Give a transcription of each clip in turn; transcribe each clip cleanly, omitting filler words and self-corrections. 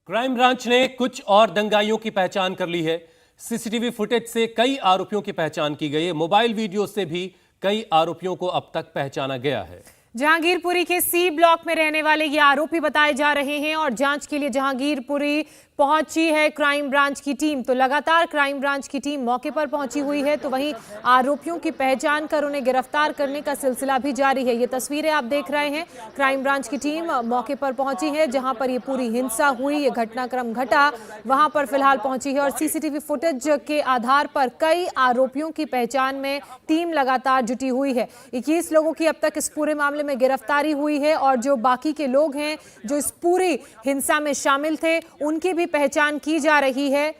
Crime branch ने कुछ और दंगाइयों की पहचान कर ली है। सीसीटीवी फुटेज से कई आरोपियों की पहचान की गई है। मोबाइल वीडियो से भी कई आरोपियों को अब तक पहचाना गया है। जहांगीरपुरी के सी ब्लॉक में रहने वाले ये आरोपी बताए जा रहे हैं और जांच के लिए जहांगीरपुरी पहुंची है क्राइम ब्रांच की टीम। तो लगातार क्राइम ब्रांच की टीम मौके पर पहुंची हुई है, तो वहीं आरोपियों की पहचान कर उन्हें गिरफ्तार करने का सिलसिला भी जारी है। ये तस्वीरें आप देख रहे हैं, क्राइम ब्रांच की टीम मौके पर पहुंची है जहां पर ये पूरी हिंसा हुई, ये घटनाक्रम घटा, वहां पर फिलहाल पहुंची है और सीसीटीवी फुटेज के आधार पर कई आरोपियों की पहचान में टीम लगातार जुटी हुई है। 21 लोगों की अब तक इस पूरे मामले में गिरफ्तारी हुई है और जो बाकी के लोग हैं जो इस पूरी हिंसा में शामिल थे उनकी भी पहचान की जा रही है।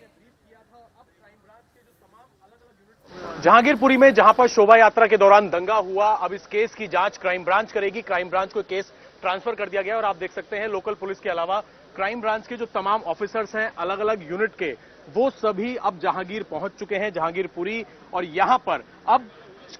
जहांगीरपुरी में जहां पर शोभा यात्रा के दौरान दंगा हुआ, अब इस केस की जांच क्राइम ब्रांच करेगी। क्राइम ब्रांच को केस ट्रांसफर कर दिया गया और आप देख सकते हैं लोकल पुलिस के अलावा क्राइम ब्रांच के जो तमाम ऑफिसर्स हैं अलग अलग यूनिट के, वो सभी अब जहांगीर पहुंच चुके हैं, जहांगीरपुरी। और यहां पर अब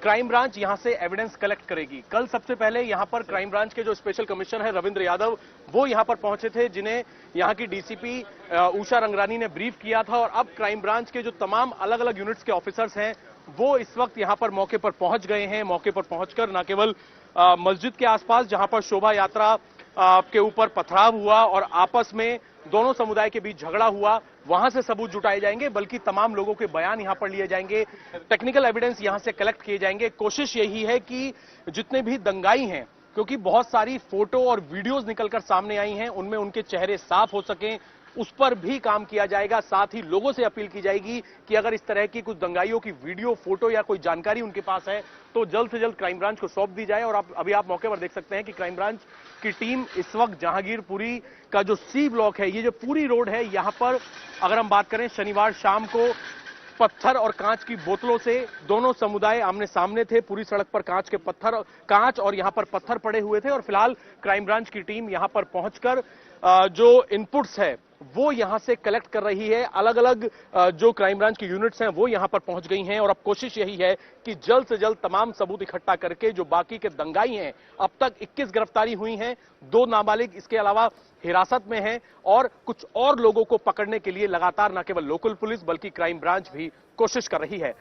क्राइम ब्रांच यहां से एविडेंस कलेक्ट करेगी। कल सबसे पहले यहां पर क्राइम ब्रांच के जो स्पेशल कमिश्नर है रविंद्र यादव, वो यहां पर पहुंचे थे, जिन्हें यहां की डीसीपी उषा रंगरानी ने ब्रीफ किया था। और अब क्राइम ब्रांच के जो तमाम अलग अलग यूनिट्स के ऑफिसर्स हैं वो इस वक्त यहां पर मौके पर पहुंच गए हैं। मौके पर पहुंचकर न केवल मस्जिद के आसपास जहां पर शोभा यात्रा के ऊपर पथराव हुआ और आपस में दोनों समुदाय के बीच झगड़ा हुआ, वहां से सबूत जुटाए जाएंगे, बल्कि तमाम लोगों के बयान यहां पर लिए जाएंगे, टेक्निकल एविडेंस यहां से कलेक्ट किए जाएंगे। कोशिश यही है कि जितने भी दंगाई हैं, क्योंकि बहुत सारी फोटो और वीडियोस निकलकर सामने आई हैं, उनमें उनके चेहरे साफ हो सकें, उस पर भी काम किया जाएगा। साथ ही लोगों से अपील की जाएगी कि अगर इस तरह की कुछ दंगाइयों की वीडियो, फोटो या कोई जानकारी उनके पास है तो जल्द से जल्द क्राइम ब्रांच को सौंप दी जाए। और अभी आप मौके पर देख सकते हैं कि क्राइम ब्रांच की टीम इस वक्त जहांगीरपुरी का जो सी ब्लॉक है, ये जो पूरी रोड है, यहां पर अगर हम बात करें शनिवार शाम को पत्थर और कांच की बोतलों से दोनों समुदाय आमने सामने थे। पूरी सड़क पर कांच और यहां पर पत्थर पड़े हुए थे। और फिलहाल क्राइम ब्रांच की टीम यहां पर पहुंचकर जो इनपुट्स है वो यहां से कलेक्ट कर रही है। अलग अलग जो क्राइम ब्रांच की यूनिट्स हैं वो यहां पर पहुंच गई हैं और अब कोशिश यही है कि जल्द से जल्द तमाम सबूत इकट्ठा करके जो बाकी के दंगाई हैं, अब तक 21 गिरफ्तारी हुई हैं, 2 नाबालिग इसके अलावा हिरासत में हैं और कुछ और लोगों को पकड़ने के लिए लगातार न केवल लोकल पुलिस बल्कि क्राइम ब्रांच भी कोशिश कर रही है।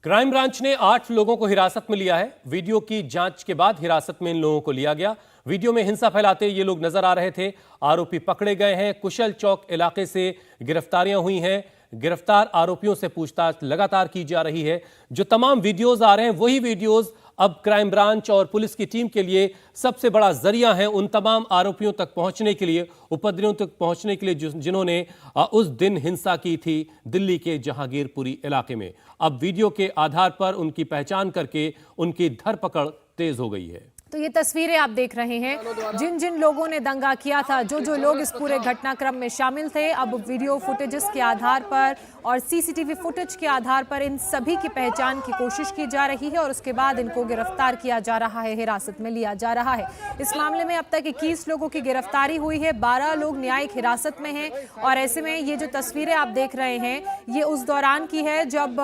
क्राइम ब्रांच ने 8 लोगों को हिरासत में लिया है। वीडियो की जांच के बाद हिरासत में इन लोगों को लिया गया। वीडियो में हिंसा फैलाते ये लोग नजर आ रहे थे। आरोपी पकड़े गए हैं। कुशल चौक इलाके से गिरफ्तारियां हुई हैं। गिरफ्तार आरोपियों से पूछताछ लगातार की जा रही है। जो तमाम वीडियोज आ रहे हैं वही वीडियोज अब क्राइम ब्रांच और पुलिस की टीम के लिए सबसे बड़ा जरिया है उन तमाम आरोपियों तक पहुंचने के लिए, उपद्रवियों तक पहुंचने के लिए जिन्होंने उस दिन हिंसा की थी दिल्ली के जहांगीरपुरी इलाके में। अब वीडियो के आधार पर उनकी पहचान करके उनकी धरपकड़ तेज हो गई है। तो ये तस्वीरें आप देख रहे हैं, जिन जिन लोगों ने दंगा किया था, जो जो लोग इस पूरे घटनाक्रम में शामिल थे, अब वीडियो फुटेजेस के आधार पर और सीसीटीवी फुटेज के आधार पर इन सभी की पहचान की कोशिश की जा रही है और उसके बाद इनको गिरफ्तार किया जा रहा है, हिरासत में लिया जा रहा है। इस मामले में अब तक 21 लोगों की गिरफ्तारी हुई है, 12 लोग न्यायिक हिरासत में हैं। और ऐसे में ये जो तस्वीरें आप देख रहे हैं ये उस दौरान की है जब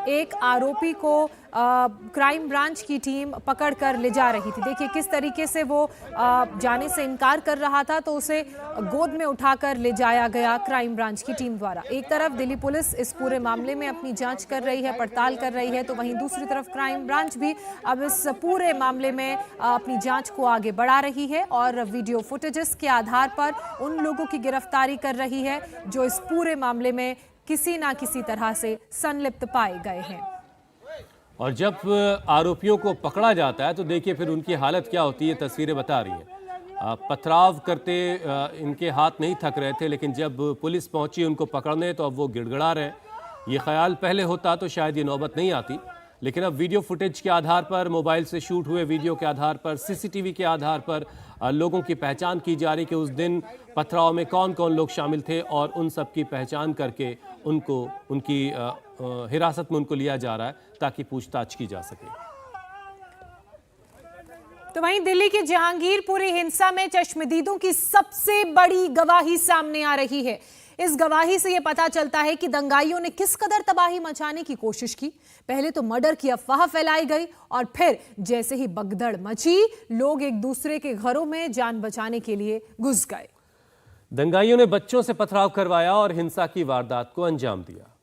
एक आरोपी को क्राइम ब्रांच की टीम पकड़ कर ले जा रही थी। देखिए किस तरीके से वो जाने से इनकार कर रहा था, तो उसे गोद में उठाकर ले जाया गया क्राइम ब्रांच की टीम द्वारा। एक तरफ दिल्ली पुलिस इस पूरे मामले में अपनी जांच कर रही है, पड़ताल कर रही है, तो वहीं दूसरी तरफ क्राइम ब्रांच भी अब इस पूरे मामले में अपनी जांच को आगे बढ़ा रही है और वीडियो फुटेजेस के आधार पर उन लोगों की गिरफ्तारी कर रही है जो इस पूरे मामले में किसी ना किसी तरह से संलिप्त पाए गए हैं। और जब आरोपियों को पकड़ा जाता है तो देखिए फिर उनकी हालत क्या होती है, तस्वीरें बता रही हैं। पथराव करते इनके हाथ नहीं थक रहे थे, लेकिन जब पुलिस पहुंची उनको पकड़ने तो अब वो गिड़गिड़ा रहे। ये ख्याल पहले होता तो शायद ये नौबत नहीं आती, लेकिन अब वीडियो फुटेज के आधार पर, मोबाइल से शूट हुए वीडियो के आधार पर, सीसीटीवी के आधार पर लोगों की पहचान की जा रही कि उस दिन पथराव में कौन कौन लोग शामिल थे और उन सब की पहचान करके उनको उनकी हिरासत में उनको लिया जा रहा है ताकि पूछताछ की जा सके। तो वहीं दिल्ली की जहांगीरपुरी हिंसा में चश्मदीदों की सबसे बड़ी गवाही सामने आ रही है। इस गवाही से यह पता चलता है कि दंगाइयों ने किस कदर तबाही मचाने की कोशिश की। पहले तो मर्डर की अफवाह फैलाई गई और फिर जैसे ही भगदड़ मची, लोग एक दूसरे के घरों में जान बचाने के लिए घुस गए। दंगाइयों ने बच्चों से पथराव करवाया और हिंसा की वारदात को अंजाम दिया।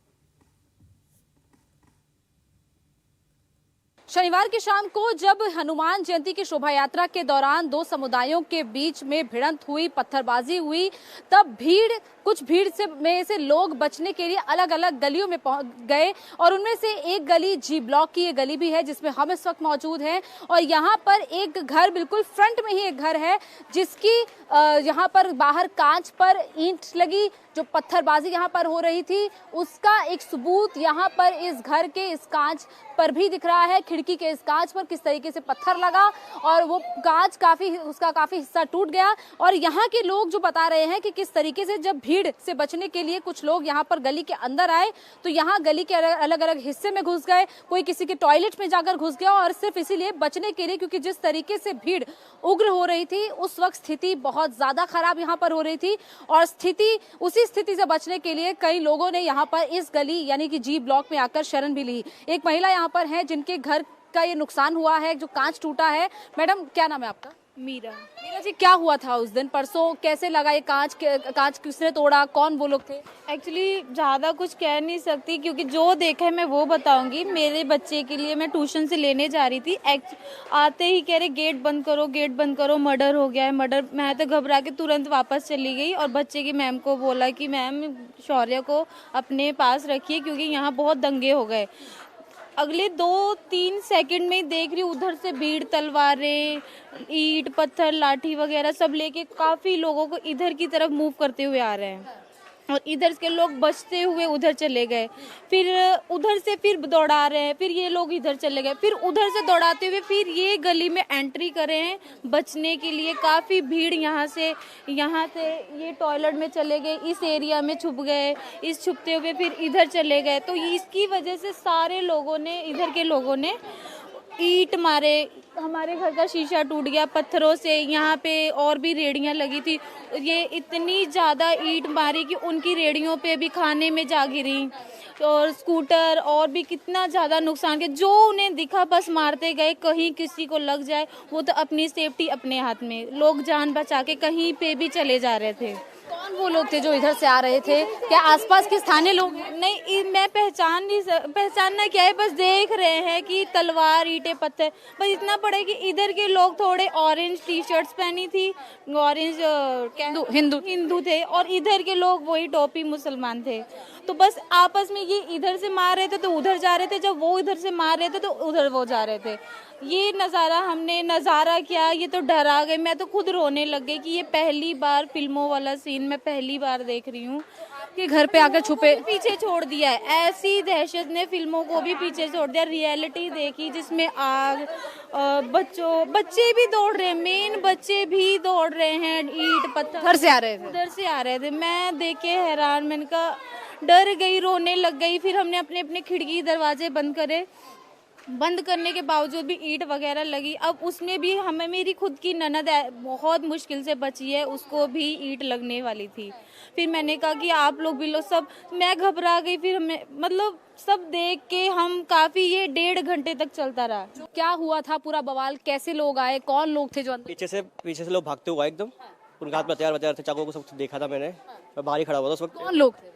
शनिवार की शाम को जब हनुमान जयंती की शोभा यात्रा के दौरान दो समुदायों के बीच में भिड़ंत हुई, पत्थरबाजी हुई, तब कुछ भीड़ से लोग बचने के लिए अलग अलग गलियों में पहुंच गए और उनमें से एक गली जी ब्लॉक की ये गली भी है जिसमें हम इस वक्त मौजूद हैं। और यहाँ पर एक घर, बिल्कुल फ्रंट में ही एक घर है जिसकी यहाँ पर बाहर कांच पर ईंट लगी। जो पत्थरबाजी यहाँ पर हो रही थी उसका एक सबूत यहाँ पर इस घर के इस कांच पर भी दिख रहा है। खिड़की के इस कांच पर किस तरीके से पत्थर लगा और वो कांच उसका काफी हिस्सा टूट गया। और यहाँ के लोग जो बता रहे हैं कि किस तरीके से जब भीड़ से बचने के लिए कुछ लोग यहाँ पर गली के अंदर आए तो यहाँ गली के अलग अलग हिस्से में घुस गए, कोई किसी के टॉयलेट में जाकर घुस गया और सिर्फ इसीलिए बचने के लिए, क्योंकि जिस तरीके से भीड़ उग्र हो रही थी उस वक्त स्थिति बहुत ज्यादा खराब यहाँ पर हो रही थी। और उसी स्थिति से बचने के लिए कई लोगों ने यहाँ पर इस गली यानी कि जी ब्लॉक में आकर शरण भी ली। एक महिला यहाँ पर है जिनके घर का ये नुकसान हुआ है, जो कांच टूटा है। मैडम, क्या नाम है आपका? मीरा जी, क्या हुआ था उस दिन परसों? कैसे लगा ये कांच किसने तोड़ा? कौन वो लोग थे? एक्चुअली ज़्यादा कुछ कह नहीं सकती क्योंकि जो देखा है मैं वो बताऊंगी। मेरे बच्चे के लिए मैं ट्यूशन से लेने जा रही थी, आते ही कह रहे गेट बंद करो, मर्डर हो गया है, मर्डर। मैं तो घबरा के तुरंत वापस चली गई और बच्चे की मैम को बोला कि मैम शौर्य को अपने पास रखिए क्योंकि यहाँ बहुत दंगे हो गए। अगले 2-3 सेकंड में देख रही उधर से भीड़, तलवारें, ईंट, पत्थर, लाठी वगैरह सब लेके काफ़ी लोगों को इधर की तरफ मूव करते हुए आ रहे हैं और इधर के लोग बचते हुए उधर चले गए, फिर उधर से फिर दौड़ा रहे हैं, फिर ये लोग इधर चले गए, फिर उधर से दौड़ाते हुए फिर ये गली में एंट्री करे हैं बचने के लिए। काफ़ी भीड़ यहाँ से ये टॉयलेट में चले गए, इस एरिया में छुप गए, इस छुपते हुए फिर इधर चले गए। तो इसकी वजह से सारे लोगों ने, इधर के लोगों ने ईंट मारे, हमारे घर का शीशा टूट गया पत्थरों से। यहाँ पे और भी रेड़ियाँ लगी थी, ये इतनी ज़्यादा ईंट मारी कि उनकी रेड़ियों पे भी खाने में जा गिरी और स्कूटर और भी कितना ज़्यादा नुकसान किया। जो उन्हें दिखा बस मारते गए, कहीं किसी को लग जाए वो तो अपनी सेफ्टी अपने हाथ में। लोग जान बचा के कहीं पे भी चले जा रहे थे। कौन वो लोग थे जो इधर से आ रहे थे? क्या आसपास के स्थानीय लोग? नहीं, मैं पहचानना क्या है, बस देख रहे हैं कि तलवार, ईंटें, पत्थर। बस इतना पड़ा कि इधर के लोग थोड़े ऑरेंज टी शर्ट्स पहनी थी, ऑरेंज हिंदू थे और इधर के लोग वही टोपी मुसलमान थे। तो बस आपस में ये इधर से मार रहे थे तो उधर जा रहे थे, जब वो इधर से मार रहे थे तो उधर वो जा रहे थे। ये हमने नज़ारा किया, ये तो डरा गए। मैं तो खुद रोने लग गई कि ये पहली बार फिल्मों वाला सीन मैं पहली बार देख रही हूँ कि घर पे आकर छुपे, पीछे छोड़ दिया है। ऐसी दहशत ने फिल्मों को भी पीछे छोड़ दिया। रियलिटी देखी जिसमें आग, बच्चे भी दौड़ रहे हैं, मेन बच्चे भी दौड़ रहे हैं, ईंट पत्थर घर से आ रहे थे, उधर से आ रहे थे। मैं देख के हैरान, मैंने कहा डर गई, रोने लग गई। फिर हमने अपने खिड़की दरवाजे बंद करे, बंद करने के बावजूद भी ईंट वगैरह लगी। अब उसमें भी हमें, मेरी खुद की ननद बहुत मुश्किल से बची है, उसको भी ईंट लगने वाली थी। फिर मैंने कहा कि आप लोग भी लो सब, मैं घबरा गई। फिर हमें मतलब सब देख के हम काफ़ी, ये 1.5 घंटे तक चलता रहा। क्या हुआ था पूरा बवाल? कैसे लोग आए? कौन लोग थे जो अंदर? पीछे से लोग भागते हुए एकदम, उनके हाथ में हथियार थे, चाकू को सब देखा था मैंने। मैं बाहर ही खड़ा हुआ था उस वक्त। कौन लोग थे?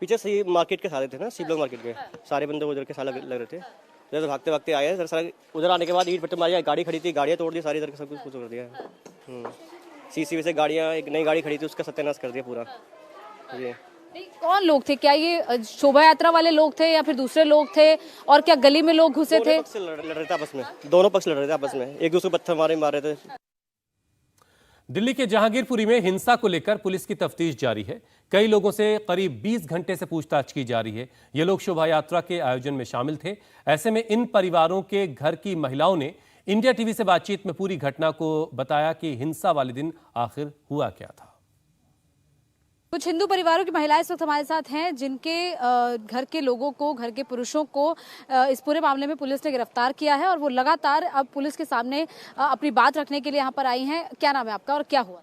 पीछे से मार्केट के सारे थे ना, सी ब्लॉक मार्केट के सारे बंदे उधर के सारे लग रहे थे। उधर भागते भागते आए, सारे उधर आने के बाद ईंट पत्थर मारी, गाड़ी खड़ी थी, गाड़ियाँ तोड़ दी सारी, इधर सब कुछ कर दिया। सीसीवी से गाड़ियाँ, एक नई गाड़ी खड़ी थी उसका सत्यानाश कर दिया पूरा। जी, कौन लोग थे? क्या ये शोभा यात्रा वाले लोग थे या फिर दूसरे लोग थे? और क्या गली में लोग घुसे थे? लड़ रहे थे आपस में, दोनों पक्ष लड़ रहे थे आपस में, एक दूसरे को पत्थर मार रहे थे। दिल्ली के जहांगीरपुरी में हिंसा को लेकर पुलिस की तफ्तीश जारी है। कई लोगों से करीब 20 घंटे से पूछताछ की जा रही है। ये लोग शोभा यात्रा के आयोजन में शामिल थे। ऐसे में इन परिवारों के घर की महिलाओं ने इंडिया टीवी से बातचीत में पूरी घटना को बताया कि हिंसा वाले दिन आखिर हुआ क्या था। कुछ हिंदू परिवारों की महिलाएं इस वक्त हमारे साथ हैं जिनके घर के लोगों को, घर के पुरुषों को इस पूरे मामले में पुलिस ने गिरफ्तार किया है और वो लगातार अब पुलिस के सामने अपनी बात रखने के लिए यहाँ पर आई हैं। क्या नाम है आपका और क्या हुआ?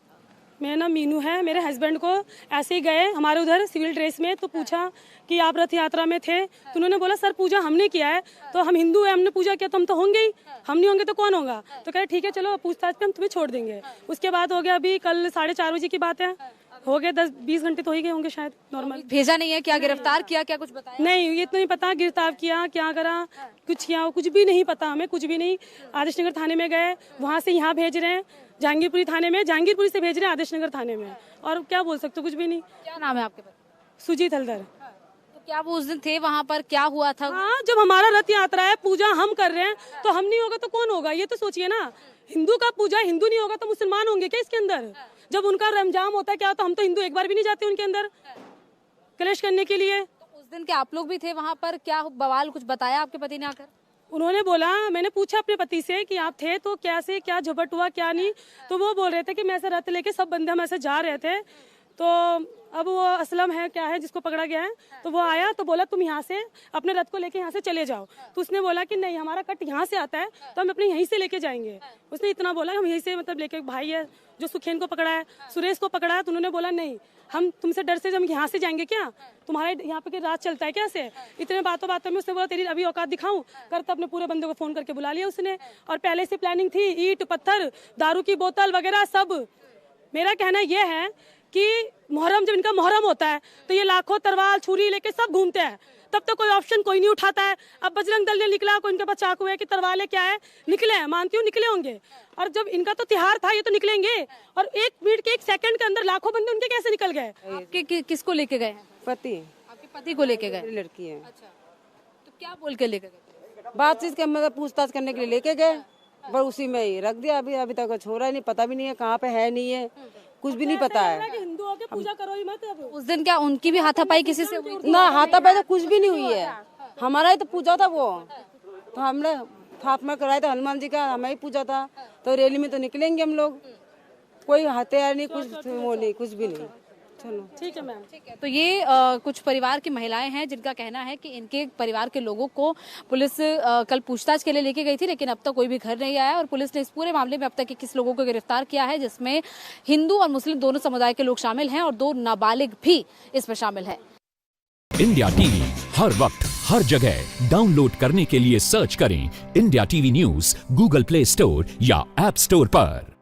मेरा नाम मीनू है। मेरे हस्बैंड को ऐसे ही गए हमारे उधर सिविल ड्रेस में, तो पूछा कि आप रथ यात्रा में थे, तो उन्होंने बोला सर पूजा हमने किया है, तो हम हिंदू हैं, हमने पूजा किया तो हम तो होंगे ही, हम नहीं होंगे तो कौन होगा। तो कह रहे ठीक है चलो पूछताछ पे हम तुम्हें छोड़ देंगे। उसके बाद हो गया, अभी कल 4:30 बजे की बात है, हो गए 10-20 घंटे तो हो ही गए होंगे शायद। नॉर्मल भेजा नहीं है क्या? गिरफ्तार किया क्या? कुछ बताया नहीं, ये तो नहीं पता गिरफ्तार किया क्या करा, कुछ किया कुछ भी नहीं पता हमें, कुछ भी नहीं। आदर्श नगर थाने में गए, वहाँ से यहाँ भेज रहे हैं जहांगीरपुरी थाने में, जहांगीरपुरी से भेज रहे हैं आदर्श नगर थाने में, और क्या बोल सकते कुछ भी नहीं। क्या नाम है आपके पति? सुजीत हल्दर। तो क्या वो उस दिन थे वहाँ पर? क्या हुआ था? हाँ, जब हमारा रथ यात्रा है, पूजा हम कर रहे हैं, तो हम नहीं होगा तो कौन होगा? ये तो सोचिए ना, हिंदू का पूजा हिंदू नहीं होगा तो मुसलमान होंगे क्या इसके अंदर? जब उनका रमजान होता है क्या होता है, हम तो हिंदू एक बार भी नहीं जाते उनके अंदर कलेश करने के लिए। तो उस दिन क्या आप लोग भी थे वहाँ पर? क्या बवाल कुछ बताया आपके पति ने आकर? उन्होंने बोला, मैंने पूछा अपने पति से कि आप थे तो कैसे, क्या झपट हुआ क्या नहीं, तो वो बोल रहे थे कि मैं ऐसे रथ लेके सब बंदे हम ऐसे जा रहे थे, तो अब वो असलम है क्या है जिसको पकड़ा गया है, तो वो आया तो बोला तुम यहाँ से अपने रथ को लेके यहाँ से चले जाओ। तो उसने बोला कि नहीं हमारा कट यहाँ से आता है तो हम अपने यहीं से लेके जाएंगे। उसने इतना बोला हम यहीं से मतलब लेके, भाई है जो सुखेन को पकड़ा है, सुरेश को पकड़ा है, तो उन्होंने बोला नहीं हम तुमसे डर से हम यहाँ से जाएंगे क्या, तुम्हारे यहाँ पे रात चलता है क्या से। इतने बातों में उसने बोला तेरी अभी औकात दिखाऊं करता, अपने पूरे बंदे को फोन करके बुला लिया उसने, और पहले से प्लानिंग थी, ईंट पत्थर दारू की बोतल वगैरह सब। मेरा कहना यह है कि मुहर्रम, जब इनका मुहर्रम होता है तो ये लाखों तलवार छुरी लेके सब घूमते हैं, तब तो कोई ऑप्शन कोई नहीं उठाता है। अब बजरंग दल ने निकला, कोई इनके पास चाकू है कि तलवार क्या है, निकले हैं, मानती हूँ निकले होंगे। और जब इनका तो त्योहार था, ये तो निकलेंगे, और 1 मिनट के 1 सेकंड के अंदर लाखों बंदे उनके कैसे निकल गए। आपके किसको लेके गए हैं? पति, आपके पति को लेके गए? लड़की है। अच्छा, तो क्या बोल के लेके गए? बातचीत के मतलब पूछताछ करने के लिए लेके गए, पर उसी में ही रख दिया। अभी तक छोड़ा ही नहीं, पता भी नहीं है कहाँ पे है नहीं है, कुछ भी नहीं पता है। हिंदू होके पूजा करो ही मत। अब उस दिन क्या उनकी भी हाथापाई किसी से हुई? ना हाथापाई तो कुछ भी नहीं हुई है, हमारा ही तो पूजा था वो, तो हमने स्थापना कराया था हनुमान जी का, हमें ही पूजा था, तो रैली में तो निकलेंगे हम लोग, कोई हथियार नहीं, कुछ वो नहीं, कुछ भी नहीं। चलो ठीक है मैम। ठीक है, तो ये कुछ परिवार की महिलाएं हैं जिनका कहना है कि इनके परिवार के लोगों को पुलिस कल पूछताछ के लिए लेके गई थी, लेकिन अब तक कोई भी घर नहीं आया, और पुलिस ने इस पूरे मामले में अब तक 21 लोगों को गिरफ्तार किया है, जिसमें हिंदू और मुस्लिम दोनों समुदाय के लोग शामिल हैं और 2 नाबालिग भी इसमें शामिल है। इंडिया टीवी हर वक्त हर जगह डाउनलोड करने के लिए सर्च करें India TV news Google play store या ऐप स्टोर पर।